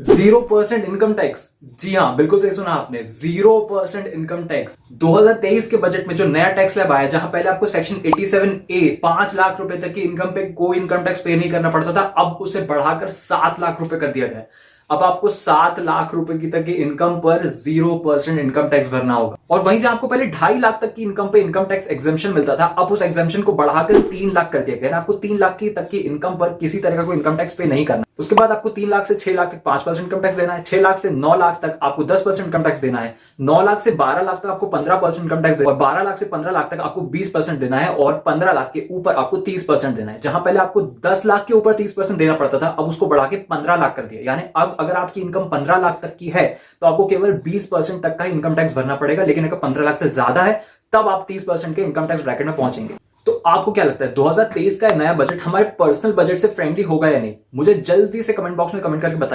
0% income tax. जी हाँ, बिल्कुल सही सुना आपने, 0% इनकम टैक्स। 2023 के बजट में जो नया टैक्स स्लैब आया, जहां पहले आपको सेक्शन 87A 5 लाख रुपए तक की इनकम पे कोई इनकम टैक्स पे नहीं करना पड़ता था, अब उसे बढ़ाकर 7 लाख रुपए कर दिया गया। अब आपको 7 लाख रुपए की तक की इनकम पर 0% इनकम टैक्स भरना होगा। और वहीं जहां आपको पहले 2.5 लाख तक की इनकम पे इनकम टैक्स एग्जेम्पशन मिलता था, अब उस एग्जेम्पशन को बढ़ाकर 3 लाख कर दिया गया। आपको 3 लाख की तक की इनकम पर किसी तरह का कोई इनकम टैक्स पे नहीं करना। उसके बाद आपको 3 लाख से 6 लाख तक 5% इनकम टैक्स देना है, 6 लाख से 9 लाख तक आपको 10% इनकम टैक्स देना है, 9 लाख से 12 लाख तक आपको 15% इनकम टैक्स देना है, और 12 लाख से 15 लाख तक आपको 20% देना है, और 15 लाख के ऊपर आपको 30% देना है। जहां पहले आपको 10 लाख के ऊपर 30% देना पड़ता था, अब उसको बढ़ा के 15 लाख कर दिया। यानी अब अगर आपकी इनकम 15 लाख तक की है तो आपको केवल 20% तक का इनकम टैक्स भरना पड़ेगा, लेकिन अगर 15 लाख से ज्यादा है तब आप 30% के इनकम टैक्स ब्रैकेट में पहुंचेंगे। तो आपको क्या लगता है 2023 का नया बजट हमारे पर्सनल बजट से फ्रेंडली होगा या नहीं? मुझे जल्दी से कमेंट बॉक्स में कमेंट करके बताइए।